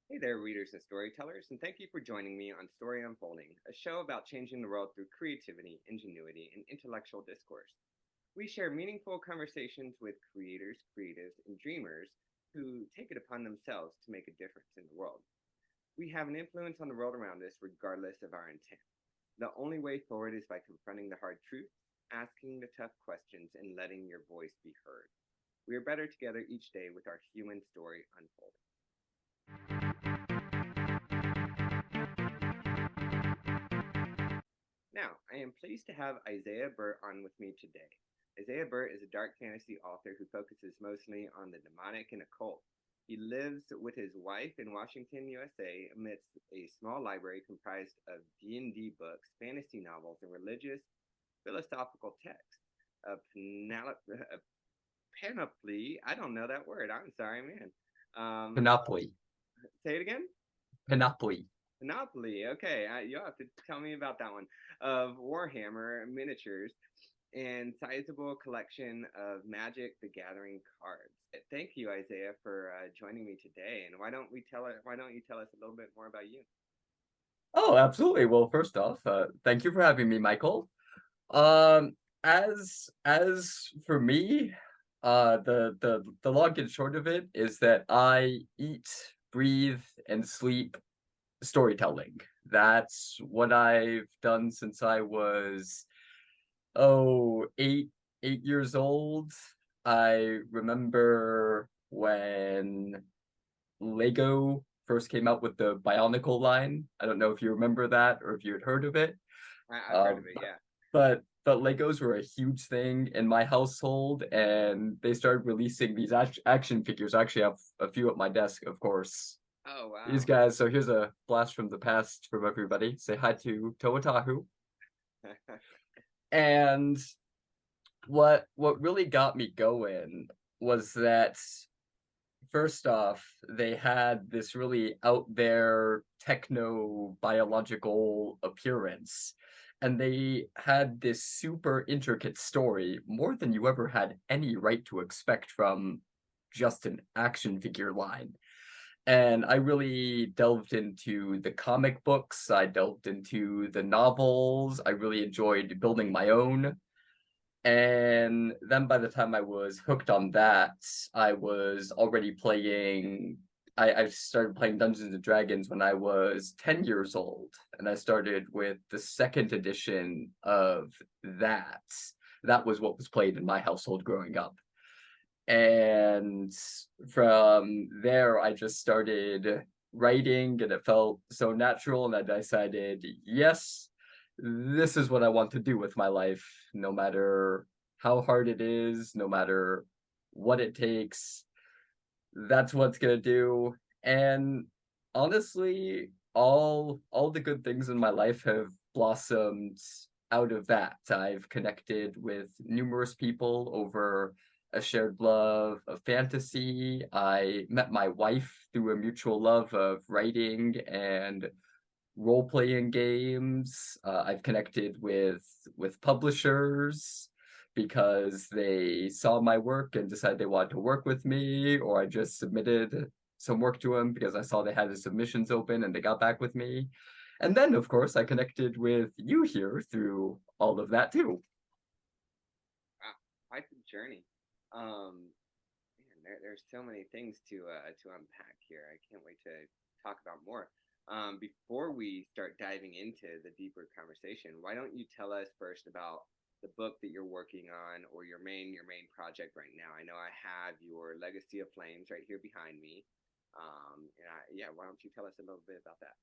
Hey there, readers and storytellers, and thank you for joining me on Story Unfolding, a show about changing the world through creativity, ingenuity, and intellectual discourse. We share meaningful conversations with creators, creatives, and dreamers who take it upon themselves to make a difference in the world. We have an influence on the world around us regardless of our intent. The only way forward is by confronting the hard truth, asking the tough questions, and letting your voice be heard. We are better together each day with our human story unfolding. Now, I am pleased to have Isaiah Burt on with me today. Isaiah Burt is a dark fantasy author who focuses mostly on the demonic and occult. He lives with his wife in Washington, USA, amidst a small library comprised of D&D books, fantasy novels, and religious philosophical texts. A panoply, I don't know that word. I'm sorry, man. Of Panoply. Say it again. Panoply. Monopoly. Okay, you'll have to tell me about that one. Of Warhammer miniatures and sizable collection of Magic: The Gathering cards. Thank you, Isaiah, for joining me today. And why don't you tell us a little bit more about you? Oh, absolutely. Well, first off, thank you for having me, Michael. Um, as for me, the long and short of it is that I eat, breathe, and sleep storytelling. That's what I've done since I was eight years old. I remember when Lego first came out with the Bionicle line. I don't know if you remember that or if you had heard of it. I've heard of it. But Yeah. but Legos were a huge thing in my household, and they started releasing these action figures. I actually have a few at my desk, of course. Oh These wow. guys. So here's a blast from the past from everybody. Say hi to Toatahu. And what really got me going was that first off, they had this really out there techno biological appearance. And they had this super intricate story, more than you ever had any right to expect from just an action figure line. And I really delved into the comic books, I delved into the novels, I really enjoyed building my own. And then by the time I was hooked on that, I was already playing. I started playing Dungeons and Dragons when I was 10 years old, and I started with the second edition of that. That was what was played in my household growing up. And from there, I just started writing, and it felt so natural, and I decided, yes, this is what I want to do with my life, no matter how hard it is, no matter what it takes. That's what's gonna do. And honestly, all the good things in my life have blossomed out of that. I've connected with numerous people over a shared love of fantasy. I met my wife through a mutual love of writing and role-playing games. I've connected with publishers because they saw my work and decided they wanted to work with me, or I just submitted some work to them because I saw they had the submissions open and they got back with me. And then, of course, I connected with you here through all of that too. Wow. Quite the journey. Man, there's so many things to unpack here. I can't wait to talk about more. Before we start diving into the deeper conversation, why don't you tell us first about the book that you're working on, or your main project right now? I know I have your Legacy of Flames right here behind me. Yeah, why don't you tell us a little bit about that?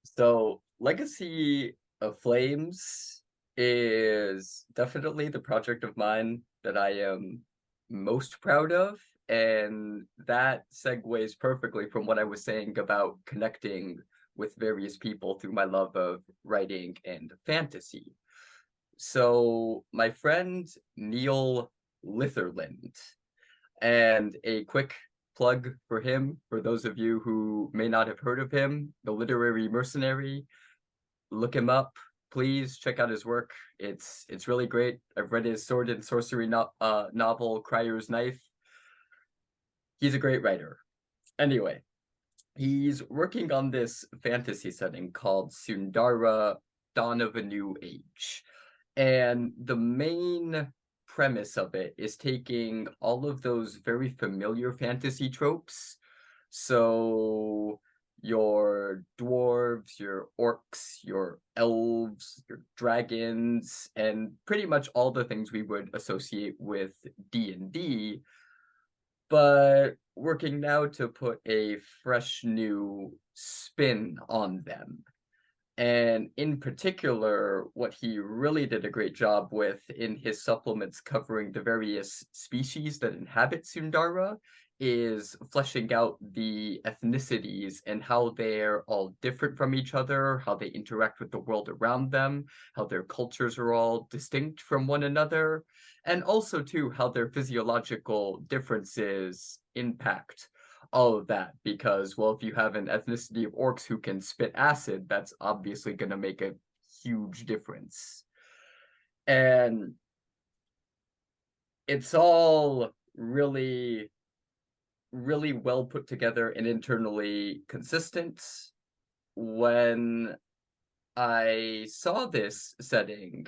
So, Legacy of Flames is definitely the project of mine that I am most proud of. And that segues perfectly from what I was saying about connecting with various people through my love of writing and fantasy. So, my friend Neil Litherland, and a quick plug for him, for those of you who may not have heard of him, the literary mercenary, look him up. Please check out his work. It's really great. I've read his sword and sorcery novel, Crier's Knife. He's a great writer. Anyway, he's working on this fantasy setting called Sundara, Dawn of a New Age. And the main premise of it is taking all of those very familiar fantasy tropes. So your dwarves, your orcs, your elves, your dragons, and pretty much all the things we would associate with D&D, but working now to put a fresh new spin on them. And in particular, what he really did a great job with in his supplements covering the various species that inhabit Sundara is fleshing out the ethnicities and how they're all different from each other, how they interact with the world around them, how their cultures are all distinct from one another, and also, too, how their physiological differences impact all of that. Because, well, if you have an ethnicity of orcs who can spit acid, that's obviously going to make a huge difference. And it's all really, really well put together and internally consistent. When I saw this setting,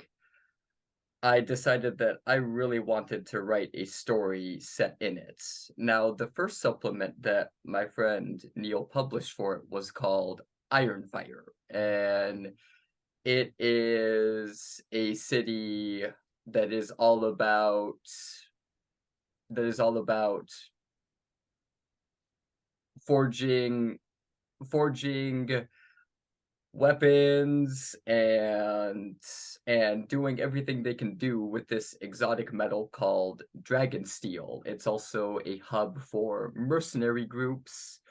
I decided that I really wanted to write a story set in it. Now, the first supplement that my friend Neil published for it was called Ironfire, and it is a city that is all about forging weapons and doing everything they can do with this exotic metal called dragon steel. It's also a hub for mercenary groups,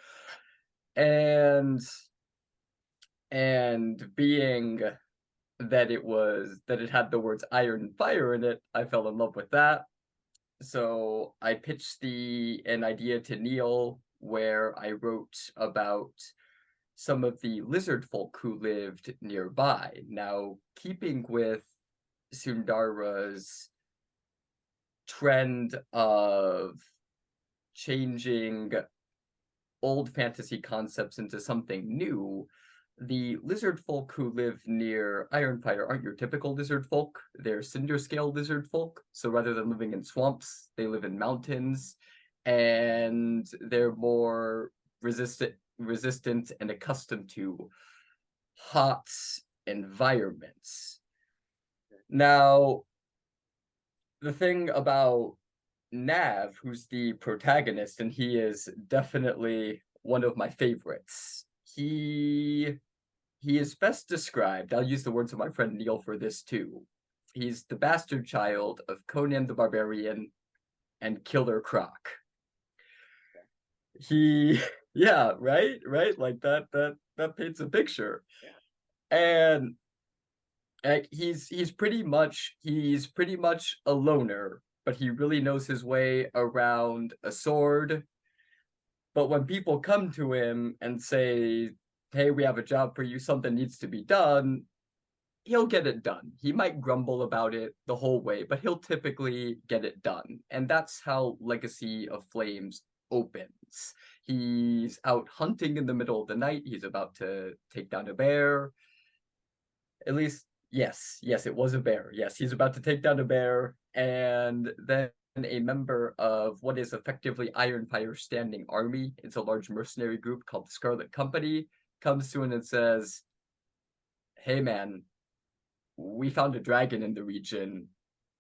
and being that it had the words iron and fire in it, I fell in love with that. So I pitched an idea to Neil where I wrote about some of the lizard folk who lived nearby. Now, keeping with Sundara's trend of changing old fantasy concepts into something new, the lizard folk who live near Ironfire aren't your typical lizard folk. They're cinder scale lizard folk. So rather than living in swamps, they live in mountains, and they're more resistant and accustomed to hot environments. Now, the thing about Nav, who's the protagonist, and he is definitely one of my favorites, he is best described, I'll use the words of my friend Neil for this too. He's the bastard child of Conan the Barbarian and Killer Croc. Yeah, right, like that paints a picture. And he's pretty much a loner, but he really knows his way around a sword. But when people come to him and say, hey, we have a job for you, something needs to be done, he'll get it done. He might grumble about it the whole way, but he'll typically get it done. And that's how Legacy of Flames opens. He's out hunting in the middle of the night. He's about to take down a bear. At least, yes, it was a bear. Yes, he's about to take down a bear. And then a member of what is effectively Ironfire's standing army, it's a large mercenary group called the Scarlet Company, comes to him and says, hey man, we found a dragon in the region.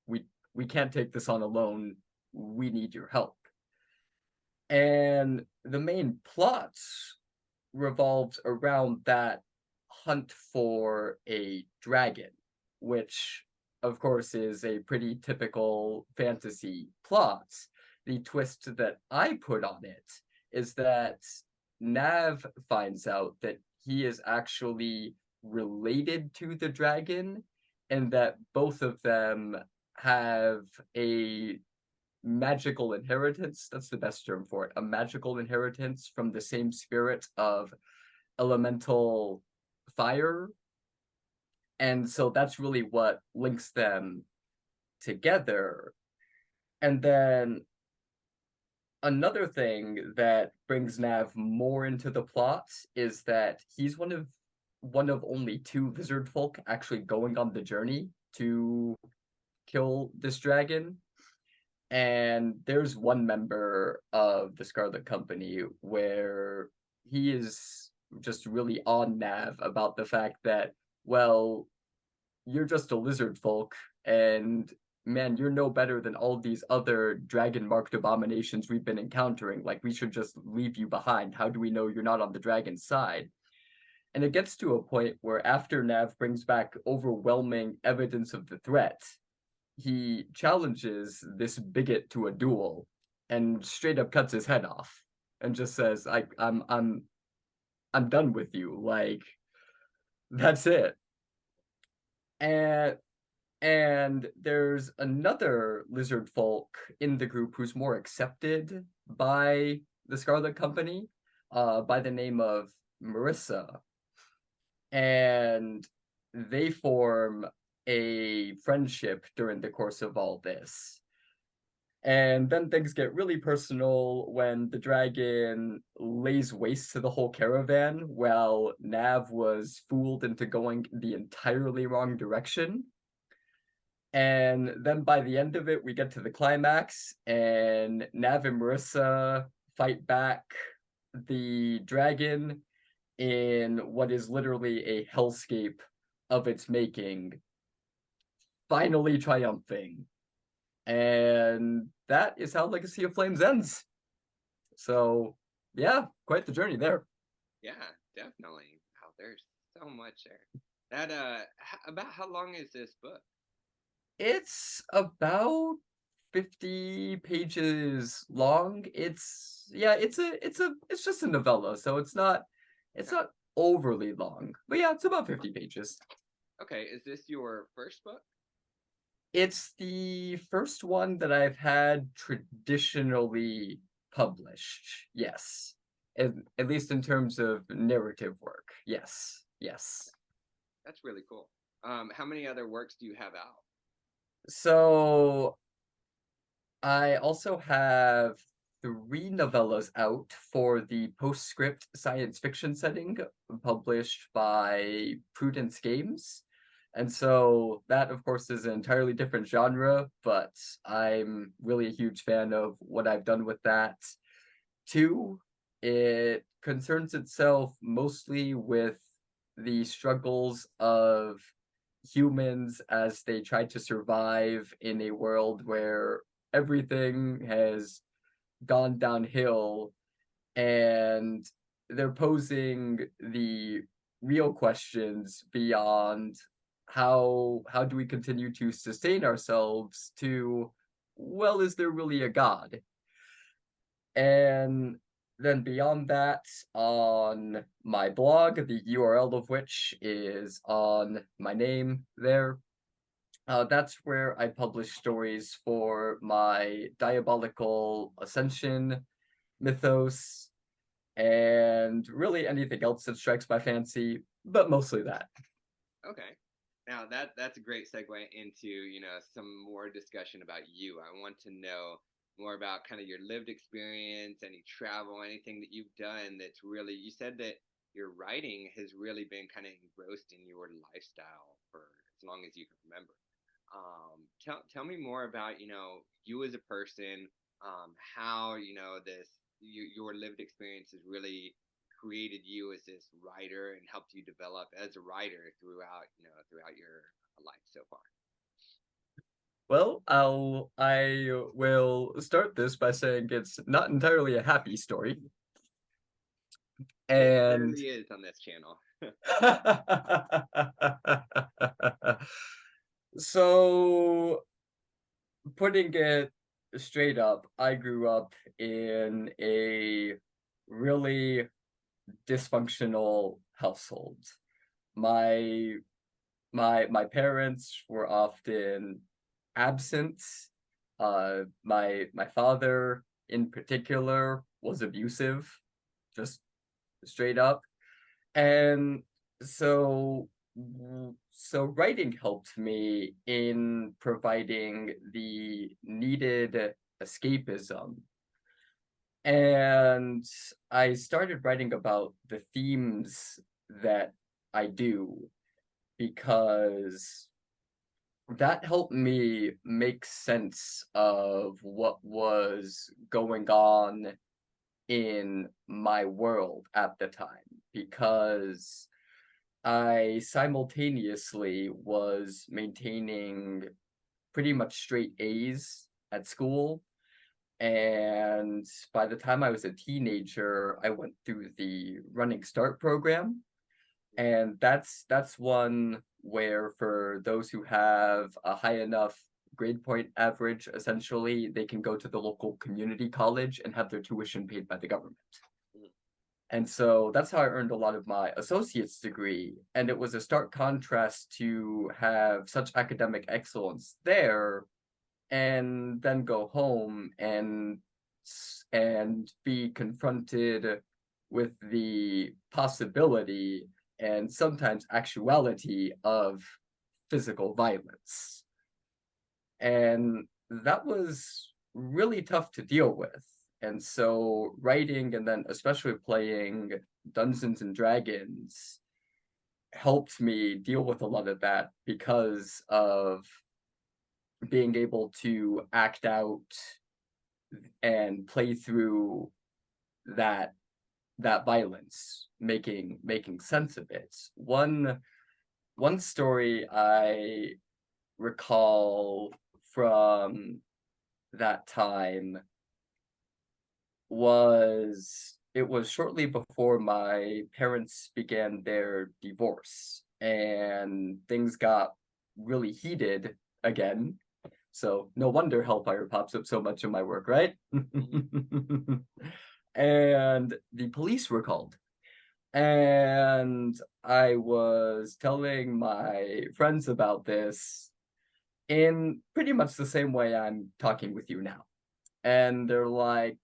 We can't take this on alone. We need your help. And the main plot revolves around that hunt for a dragon, which of course is a pretty typical fantasy plot. The twist that I put on it is that Nav finds out that he is actually related to the dragon, and that both of them have a magical inheritance. That's the best term for it. A magical inheritance from the same spirit of elemental fire. And so that's really what links them together. And then another thing that brings Nav more into the plot is that he's one of only two lizard folk actually going on the journey to kill this dragon. And there's one member of the Scarlet Company where he is just really on Nav about the fact that, well, you're just a lizard folk, and man, you're no better than all these other dragon marked abominations we've been encountering. Like, we should just leave you behind. How do we know you're not on the dragon's side? And it gets to a point where after Nav brings back overwhelming evidence of the threat, he challenges this bigot to a duel and straight up cuts his head off and just says, I'm done with you. Like, that's it. And there's another lizard folk in the group who's more accepted by the Scarlet Company, by the name of Marissa. And they form a friendship during the course of all this. And then things get really personal when the dragon lays waste to the whole caravan while Nav was fooled into going the entirely wrong direction. And then by the end of it, we get to the climax, and Nav and Marissa fight back the dragon in what is literally a hellscape of its making, finally triumphing. And that is how Legacy of Flames ends. So, yeah, quite the journey there. Yeah, definitely. Wow, there's so much there. That about how long is this book? It's about 50 pages long. It's just a novella, so it's not overly long. But yeah, it's about 50 pages. Okay, is this your first book? It's the first one that I've had traditionally published. Yes. At least in terms of narrative work. Yes. Yes. That's really cool. How many other works do you have out? So I also have 3 novellas out for the postscript science fiction setting published by Prudence Games. And so that, of course, is an entirely different genre, but I'm really a huge fan of what I've done with that. 2, it concerns itself mostly with the struggles of humans as they try to survive in a world where everything has gone downhill, and they're posing the real questions beyond how do we continue to sustain ourselves to, well, is there really a god? And then beyond that, on my blog, the URL of which is on my name there, that's where I publish stories for my Diabolical Ascension mythos, and really anything else that strikes my fancy, but mostly that. Okay. Now that's a great segue into, some more discussion about you. I want to know more about kind of your lived experience, any travel, anything that you've done that's really, you said that your writing has really been kind of engrossed in your lifestyle for as long as you can remember. Tell me more about, you as a person, how, your lived experience has really created you as this writer and helped you develop as a writer throughout your life so far. Well, I will start this by saying it's not entirely a happy story. And it really is on this channel. So, putting it straight up, I grew up in a really dysfunctional household. My my parents were often absent. My father in particular was abusive, just straight up. And so writing helped me in providing the needed escapism. And I started writing about the themes that I do because that helped me make sense of what was going on in my world at the time, because I simultaneously was maintaining pretty much straight A's at school. And by the time I was a teenager, I went through the Running Start program. And that's one where, for those who have a high enough grade point average, essentially, they can go to the local community college and have their tuition paid by the government. And so that's how I earned a lot of my associate's degree. And it was a stark contrast to have such academic excellence there and then go home and be confronted with the possibility and sometimes actuality of physical violence. And that was really tough to deal with. And so writing, and then especially playing Dungeons and Dragons, helped me deal with a lot of that because of being able to act out and play through that violence, making sense of it. One story I recall from that time was, it was shortly before my parents began their divorce, and things got really heated again. So no wonder Hellfire pops up so much in my work, right? And the police were called. And I was telling my friends about this in pretty much the same way I'm talking with you now. And they're like,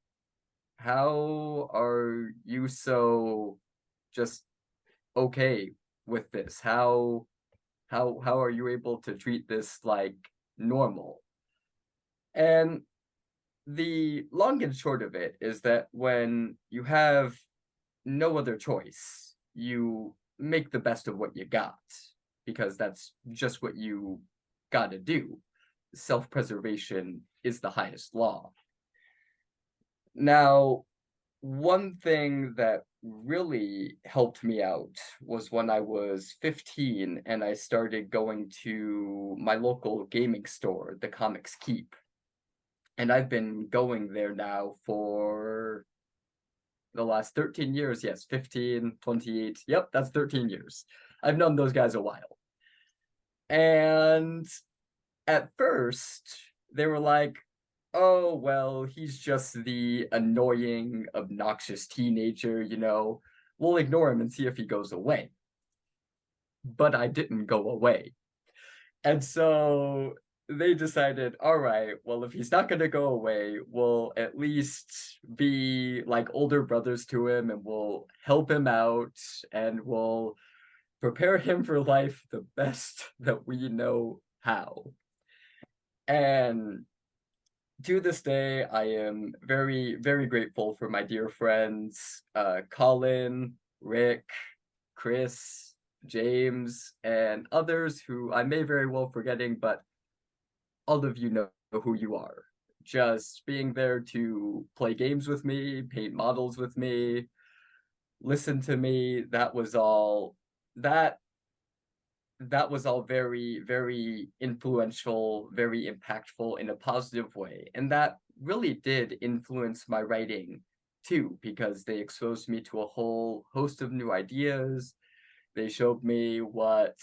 how are you so just okay with this? How are you able to treat this like normal? And the long and short of it is that when you have no other choice, you make the best of what you got, because that's just what you gotta do. Self-preservation is the highest law. Now, one thing that really helped me out was when I was 15 and I started going to my local gaming store, the Comics Keep. And I've been going there now for the last 13 years. Yes, 15, 28. Yep, that's 13 years. I've known those guys a while. And at first, they were like, oh, well, he's just the annoying, obnoxious teenager, you know. We'll ignore him and see if he goes away. But I didn't go away. And so they decided, all right, well, if he's not going to go away, we'll at least be like older brothers to him, and we'll help him out, and we'll prepare him for life the best that we know how. And to this day, I am very, very grateful for my dear friends, Colin, Rick, Chris, James, and others who I may very well forgetting, but all of you know who you are. Just being there to play games with me, paint models with me, listen to me, that was all very, very influential, very impactful in a positive way. And that really did influence my writing too, because they exposed me to a whole host of new ideas. They showed me what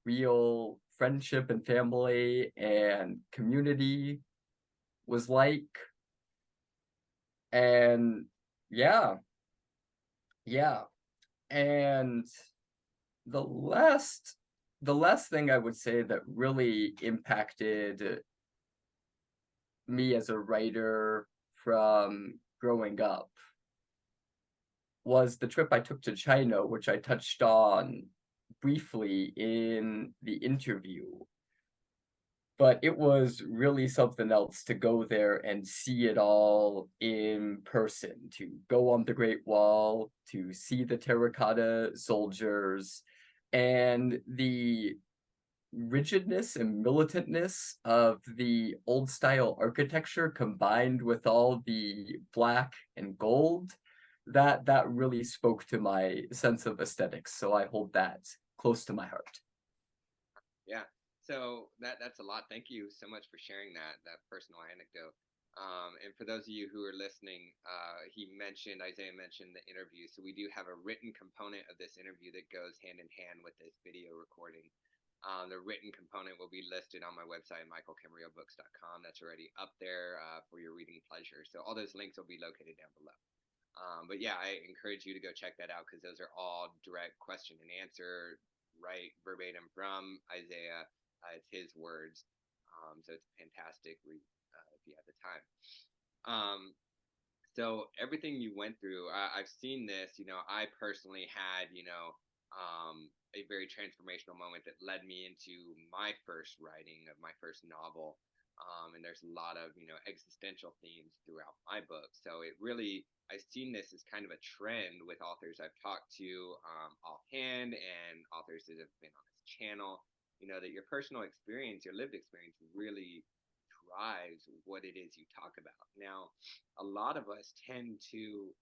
real friendship and family and community was like. And yeah. And the last thing I would say that really impacted me as a writer from growing up was the trip I took to China, which I touched on briefly in the interview. but it was really something else to go there and see it all in person, to go on the Great Wall, to see the terracotta soldiers, and the rigidness and militantness of the old style architecture combined with all the black and gold, that really spoke to my sense of aesthetics. So I hold that close to my heart. Yeah. So that's a lot. Thank you so much for sharing that personal anecdote. And for those of you who are listening, Isaiah mentioned the interview. So we do have a written component of this interview that goes hand in hand with this video recording. The written component will be listed on my website, michaelcamarillo.books.com. That's already up there for your reading pleasure. So all those links will be located down below. But yeah, I encourage you to go check that out because those are all direct question and answer, right verbatim from Isaiah. It's his words. So it's fantastic read if you have the time. So everything you went through, I've seen this. I personally had, a very transformational moment that led me into my first writing of my first novel. And there's a lot of, existential themes throughout my book. So I've seen this as kind of a trend with authors I've talked to offhand and authors that have been on this channel, that your personal experience, your lived experience really drives what it is you talk about. Now, a lot of us tend to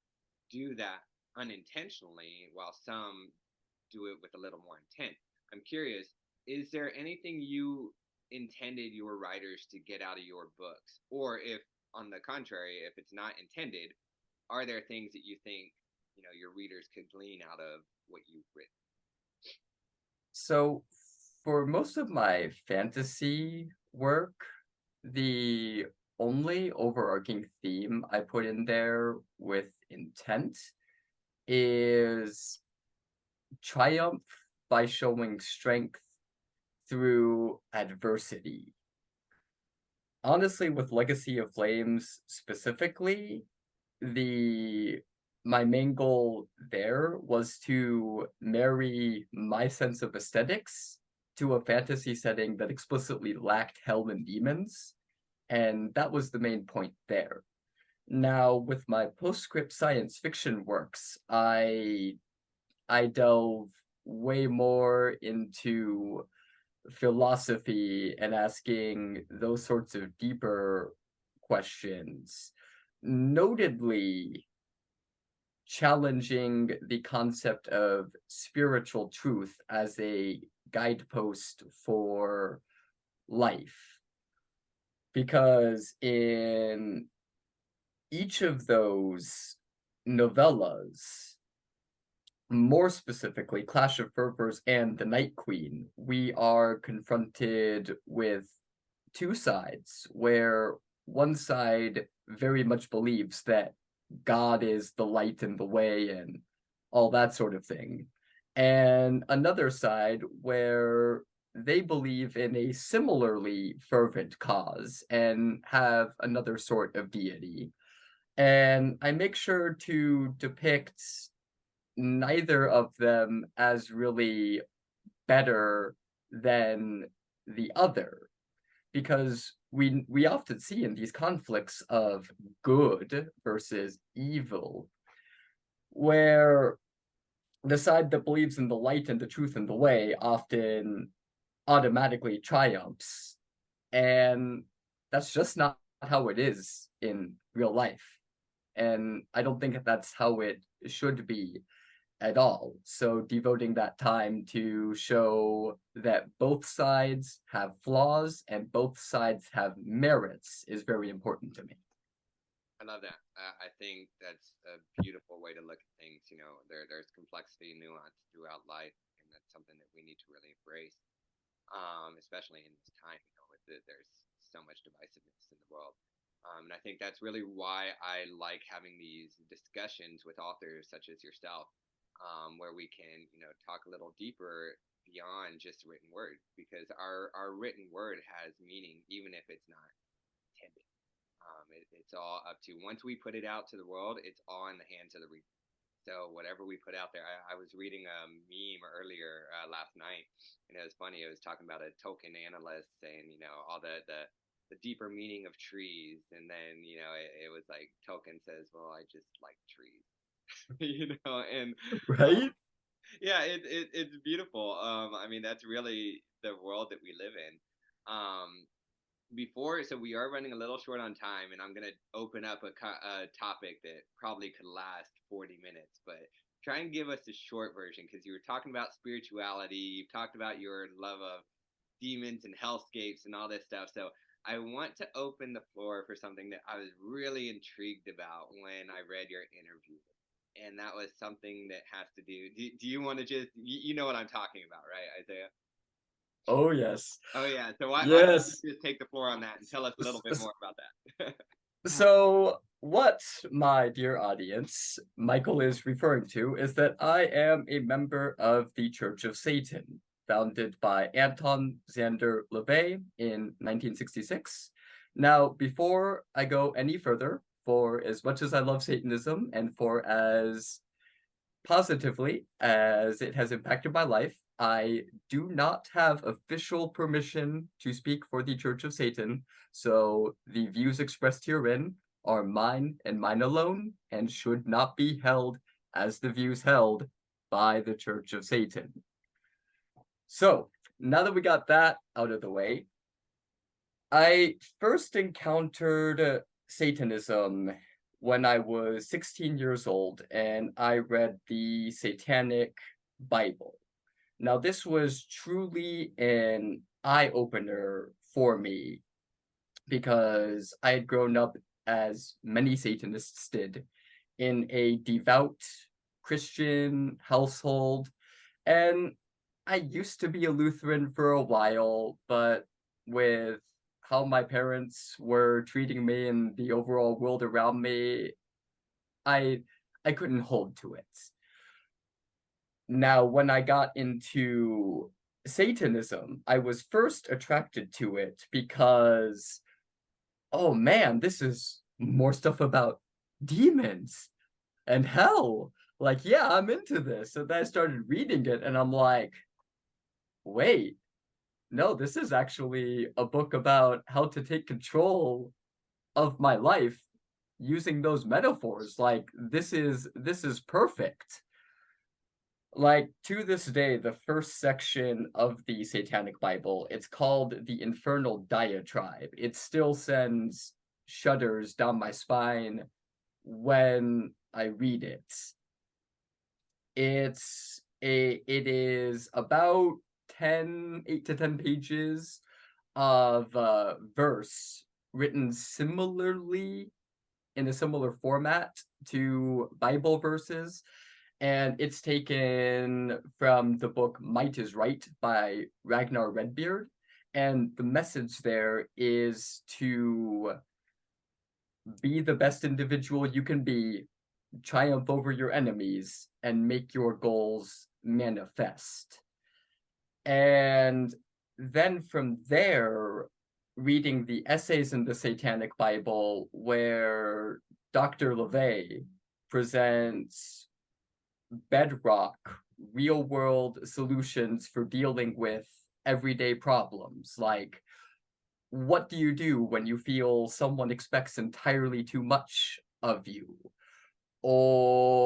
do that unintentionally, while some do it with a little more intent. I'm curious, is there anything you intended your writers to get out of your books? Or if, on the contrary, if it's not intended, are there things that you think, your readers could glean out of what you've written? So for most of my fantasy work, the only overarching theme I put in there with intent is triumph by showing strength through adversity. Honestly, with Legacy of Flames specifically, my main goal there was to marry my sense of aesthetics to a fantasy setting that explicitly lacked hell and demons, and that was the main point there. Now, with my postscript science fiction works, I delve way more into philosophy and asking those sorts of deeper questions, notably challenging the concept of spiritual truth as a guidepost for life. Because in each of those novellas, more specifically, Clash of Fervors and The Night Queen, we are confronted with two sides, where one side very much believes that God is the light and the way and all that sort of thing, and another side where they believe in a similarly fervent cause and have another sort of deity. And I make sure to depict neither of them as really better than the other, because we often see in these conflicts of good versus evil, where the side that believes in the light and the truth and the way often automatically triumphs, and that's just not how it is in real life, and I don't think that's how it should be at all. So devoting that time to show that both sides have flaws and both sides have merits is very important to me. I love that. I think that's a beautiful way to look at things. There's complexity and nuance throughout life, and that's something that we need to really embrace, especially in this time. There's so much divisiveness in the world. And I think that's really why I like having these discussions with authors such as yourself, where we can, talk a little deeper beyond just written word, because our written word has meaning, even if it's not intended. It's all up to, once we put it out to the world, it's all in the hands of the reader. So whatever we put out there, I was reading a meme earlier last night, and it was funny. It was talking about a Tolkien analyst saying, all the deeper meaning of trees, and then it was like Tolkien says, well, I just like trees. And Right? yeah, it's beautiful. I mean, that's really the world that we live in. So we are running a little short on time, and I'm going to open up a topic that probably could last 40 minutes, but try and give us a short version, because you were talking about spirituality, you've talked about your love of demons and hellscapes and all this stuff. So I want to open the floor for something that I was really intrigued about when I read your interview. And that was something that has to do you want to just, you know what I'm talking about, right, Isaiah? Oh, yes. Oh yeah. So why don't Yes. you just take the floor on that and tell us a little bit more about that? So, what my dear audience, Michael is referring to is that I am a member of the Church of Satan, founded by Anton Xander LaVey in 1966. Now, before I go any further, for as much as I love Satanism and for as positively as it has impacted my life, I do not have official permission to speak for the Church of Satan, so the views expressed herein are mine and mine alone, and should not be held as the views held by the Church of Satan. So, now that we got that out of the way, I first encountered Satanism when I was 16 years old, and I read the Satanic Bible. Now, this was truly an eye-opener for me, because I had grown up, as many Satanists did, in a devout Christian household, and I used to be a Lutheran for a while, but with how my parents were treating me and the overall world around me, I couldn't hold to it. Now, when I got into Satanism, I was first attracted to it because, oh man, this is more stuff about demons and hell. Like, yeah, I'm into this. And then I started reading it, and I'm like, wait, no, this is actually a book about how to take control of my life using those metaphors. Like, this is perfect. Like, to this day, the first section of the Satanic Bible, it's called the Infernal Diatribe. It still sends shudders down my spine when I read it. It is about 8 to 10 pages of verse written similarly, in a similar format to Bible verses, and it's taken from the book Might is Right by Ragnar Redbeard, and the message there is to be the best individual you can be, triumph over your enemies, and make your goals manifest. And then from there, reading the essays in the Satanic Bible, where Dr. LaVey presents bedrock, real-world solutions for dealing with everyday problems, like, what do you do when you feel someone expects entirely too much of you? Or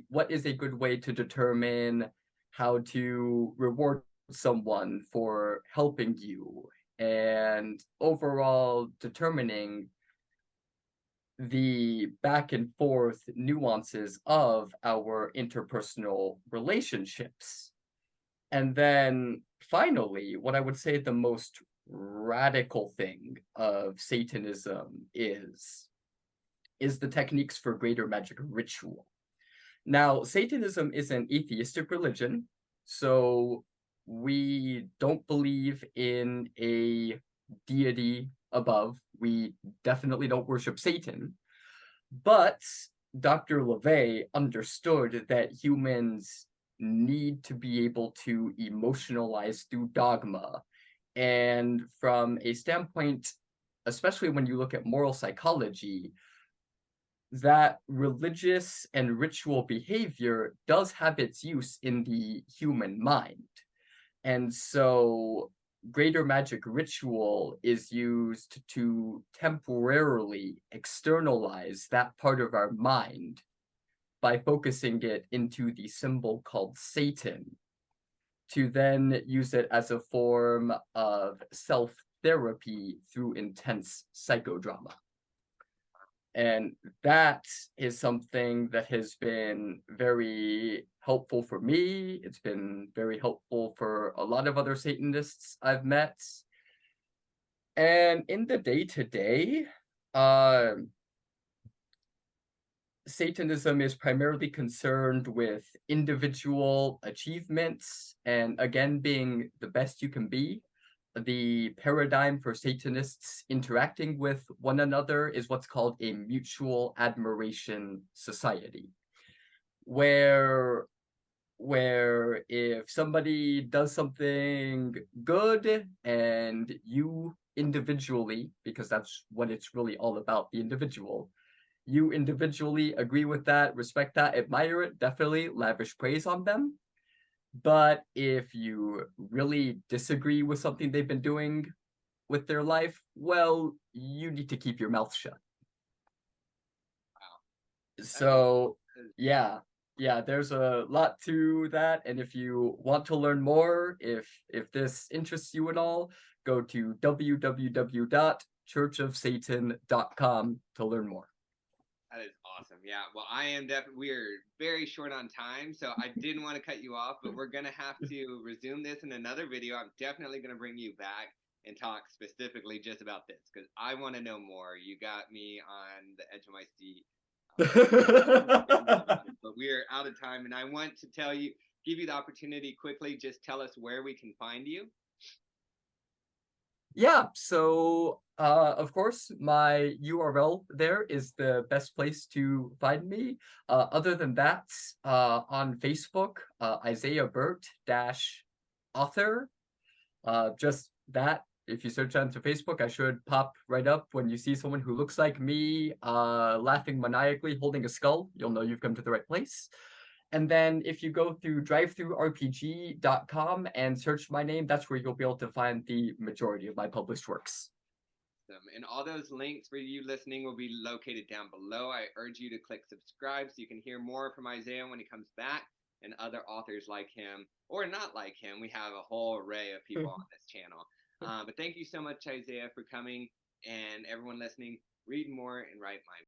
what is a good way to determine how to reward someone for helping you, and overall determining the back and forth nuances of our interpersonal relationships. And then finally, what I would say the most radical thing of Satanism is the techniques for greater magic ritual. Now, Satanism is an atheistic religion, so we don't believe in a deity above. We definitely don't worship Satan. But Dr. LaVey understood that humans need to be able to emotionalize through dogma. And from a standpoint especially when you look at moral psychology, that religious and ritual behavior does have its use in the human mind. And so greater magic ritual is used to temporarily externalize that part of our mind by focusing it into the symbol called Satan, to then use it as a form of self-therapy through intense psychodrama. And that is something that has been very helpful for me. It's been very helpful for a lot of other Satanists I've met. And in the day-to-day, Satanism is primarily concerned with individual achievements and, again, being the best you can be. The paradigm for Satanists interacting with one another is what's called a mutual admiration society, where if somebody does something good and you individually, because that's what it's really all about, the individual, you individually agree with that, respect that, admire it, definitely lavish praise on them. But if you really disagree with something they've been doing with their life, well, you need to keep your mouth shut. Wow. So, yeah, there's a lot to that. And if you want to learn more, if this interests you at all, go to www.churchofsatan.com to learn more. That is awesome. Yeah. Well, I am definitely, we are very short on time, so I didn't want to cut you off, but we're going to have to resume this in another video. I'm definitely going to bring you back and talk specifically just about this because I want to know more. You got me on the edge of my seat. But we are out of time, and I want to give you the opportunity quickly, just tell us where we can find you. Yeah, so of course, my URL there is the best place to find me. Other than that, on Facebook, Isaiah Burt -author. Just that. If you search onto Facebook, I should pop right up when you see someone who looks like me, laughing maniacally, holding a skull. You'll know you've come to the right place. And then if you go through drivethroughrpg.com and search my name, that's where you'll be able to find the majority of my published works. And all those links for you listening will be located down below. I urge you to click subscribe so you can hear more from Isaiah when he comes back and other authors like him or not like him. We have a whole array of people on this channel. But thank you so much, Isaiah, for coming, and everyone listening. Read more and write my